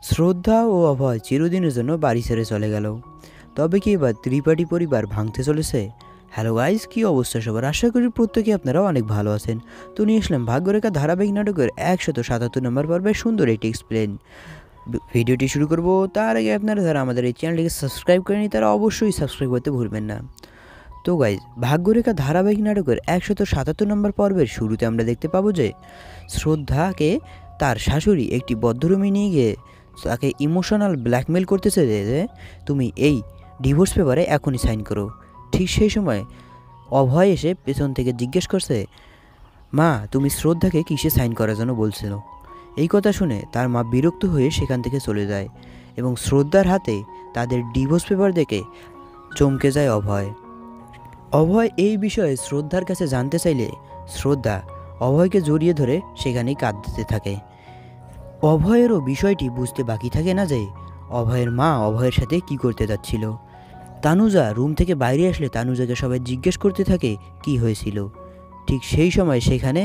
শ্রদ্ধা ও অভয় চিরদিনের জন্য বাড়ি ছেড়ে চলে গেল। তবে কি এবার ত্রিপাঠী পরিবার ভাঙতে চলেছে? হ্যালো গাইস, কি অবস্থা সবার? আশা করি প্রত্যেকে আপনারা অনেক ভালো আছেন। তো নিয়ে আসলাম ভাগ্যরেখা ধারাবাহিক নাটকের 177 নম্বর পর্বে সুন্দর একটি এক্সপ্লেন। ভিডিওটি শুরু করব তার আগে আপনারা যারা আমাদের এই চ্যানেলটিকে সাবস্ক্রাইব করেনি তারা অবশ্যই সাবস্ক্রাইব করতে ভুলবেন না। তো গাইজ, ভাগ্যরেখা ধারাবাহিক নাটকের 177 নম্বর পর্বের শুরুতে আমরা দেখতে পাবো যে শ্রদ্ধাকে তার শাশুড়ি একটি বদ্ধরুমে নিয়ে গিয়ে তাকে ইমোশনাল ব্ল্যাকমেল করতেছে যে তুমি এই ডিভোর্স পেপারে এখনই সাইন করো। ঠিক সেই সময় অভয় এসে পেছন থেকে জিজ্ঞেস করছে, মা তুমি শ্রদ্ধাকে কিসে সাইন করার জন্য বলছিল? এই কথা শুনে তার মা বিরক্ত হয়ে সেখান থেকে চলে যায় এবং শ্রদ্ধার হাতে তাদের ডিভোর্স পেপার দেখে চমকে যায় অভয়। অভয় এই বিষয়ে শ্রদ্ধার কাছে জানতে চাইলে শ্রদ্ধা অভয়কে জড়িয়ে ধরে সেখানেই কাঁদতে থাকে। অভয়েরও বিষয়টি বুঝতে বাকি থাকে না যে অভয়ের মা অভয়ের সাথে কি করতে যাচ্ছিল। তানুজা রুম থেকে বাইরে আসলে তানুজাকে সবাই জিজ্ঞেস করতে থাকে কি হয়েছিল। ঠিক সেই সময় সেখানে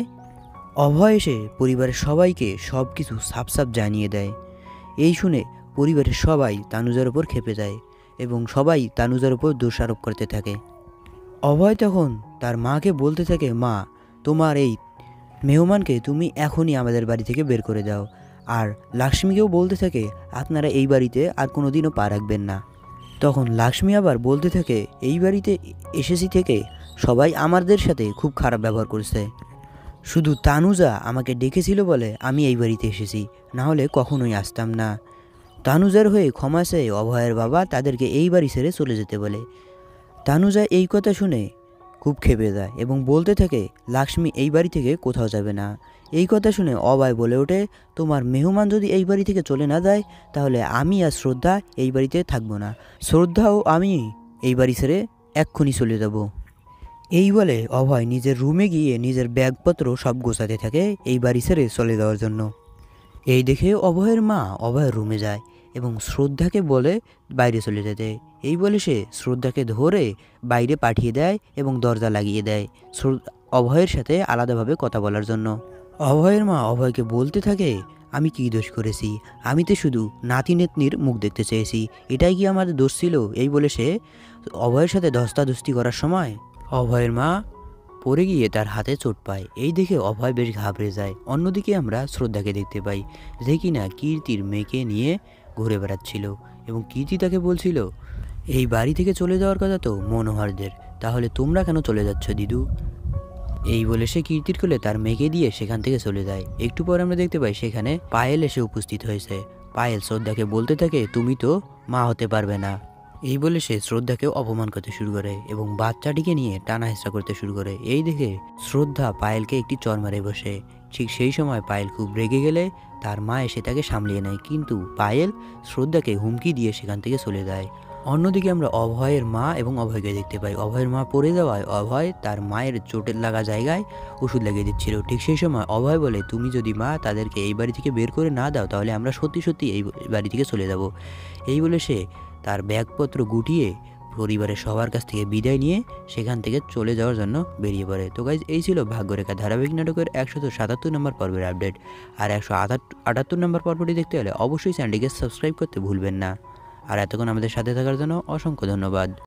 অভয় এসে পরিবারের সবাইকে সব কিছু সাফ সাফ জানিয়ে দেয়। এই শুনে পরিবারের সবাই তানুজার ওপর ক্ষেপে যায় এবং সবাই তানুজার ওপর দোষারোপ করতে থাকে। অভয় তখন তার মাকে বলতে থাকে, মা তোমার এই মেহমানকে তুমি এখনই আমাদের বাড়ি থেকে বের করে দাও। আর লক্ষ্মীকেও বলতে থাকে আপনারা এই বাড়িতে আর কোনো দিনও পা রাখবেন না। তখন লক্ষ্মী আবার বলতে থাকে এই বাড়িতে এসেছি থেকে সবাই আমাদের সাথে খুব খারাপ ব্যবহার করছে। শুধু তানুজা আমাকে ডেকেছিল বলে আমি এই বাড়িতে এসেছি, না হলে কখনোই আসতাম না। তানুজার হয়ে ক্ষমা চেয়ে অভয়ের বাবা তাদেরকে এই বাড়ি ছেড়ে চলে যেতে বলে। তানুজা এই কথা শুনে খুব ক্ষেপে যায় এবং বলতে থাকে লক্ষ্মী এই বাড়ি থেকে কোথাও যাবে না। এই কথা শুনে অভয় বলে ওঠে, তোমার মেহমান যদি এই বাড়ি থেকে চলে না যায় তাহলে আমি আর শ্রদ্ধা এই বাড়িতে থাকবো না। শ্রদ্ধা ও আমি এই বাড়ি ছেড়ে এক্ষুনি চলে যাব। এই বলে অভয় নিজের রুমে গিয়ে নিজের ব্যাগপত্র সব গোছাতে থাকে এই বাড়ি ছেড়ে চলে যাওয়ার জন্য। এই দেখে অভয়ের মা অভয়ের রুমে যায় এবং শ্রদ্ধাকে বলে বাইরে চলে যেতে। এই বলে সে শ্রদ্ধাকে ধরে বাইরে পাঠিয়ে দেয় এবং দরজা লাগিয়ে দেয় অভয়ের সাথে আলাদাভাবে কথা বলার জন্য। অভয়ের মা অভয়কে বলতে থাকে, আমি কী দোষ করেছি? আমি তো শুধু নাতি নেতনির মুখ দেখতে চেয়েছি, এটাই কি আমাদের দোষ ছিল? এই বলে সে অভয়ের সাথে ধস্তাধস্তি করার সময় অভয়ের মা পড়ে গিয়ে তার হাতে চোট পায়। এই দেখে অভয় বেশ ঘাবড়ে যায়। অন্যদিকে আমরা শ্রদ্ধাকে দেখতে পাই যে কিনা কীর্তির মেয়েকে নিয়ে ঘুরে বেড়াচ্ছিল এবং কীর্তি তাকে বলছিল এই বাড়ি থেকে চলে যাওয়ার কথা তো মনোহরদের, তাহলে তোমরা কেন চলে যাচ্ছ দিদু? এই বলে সে কীর্তির কোলে তার মেয়েকে দিয়ে সেখান থেকে চলে যায়। একটু পর আমরা দেখতে পাই সেখানে পায়েল এসে উপস্থিত হয়েছে। পায়েল শ্রদ্ধাকে বলতে থাকে তুমি তো মা হতে পারবে না। এই বলে সে শ্রদ্ধাকেও অপমান করতে শুরু করে এবং বাচ্চাটিকে নিয়ে টানা হেঁচড়া করতে শুরু করে। এই দেখে শ্রদ্ধা পায়েলকে একটি চড় মারে বসে। ঠিক সেই সময় পায়েল খুব রেগে গেলে তার মা এসে তাকে সামলিয়ে নেয়, কিন্তু পায়েল শ্রদ্ধাকে হুমকি দিয়ে সেখান থেকে চলে যায়। অন্যদিকে আমরা অভয়ের মা এবং অভয়কে দেখতে পাই। অভয়ের মা পড়ে যাওয়ায় অভয় তার মায়ের চোটের লাগা জায়গায় ওষুধ লাগিয়ে দিচ্ছিল। ঠিক সেই সময় অভয় বলে তুমি যদি মা তাদেরকে এই বাড়ি থেকে বের করে না দাও তাহলে আমরা সত্যি সত্যি এই বাড়ি থেকে চলে যাব। এই বলে সে তার ব্যাগপত্র গুটিয়ে পরিবারের সবার কাছ থেকে বিদায় নিয়ে সেখান থেকে চলে যাওয়ার জন্য বেরিয়ে পড়ে। তো গাইজ, এই ছিল ভাগ্যরেখা ধারাবাহিক নাটকের 177 নম্বর পর্বের আপডেট। আর 178 নম্বর পর্বটি দেখতে হলে অবশ্যই চ্যানেলটিকে সাবস্ক্রাইব করতে ভুলবেন না। আর এতক্ষণ আমাদের সাথে থাকার জন্য অসংখ্য ধন্যবাদ।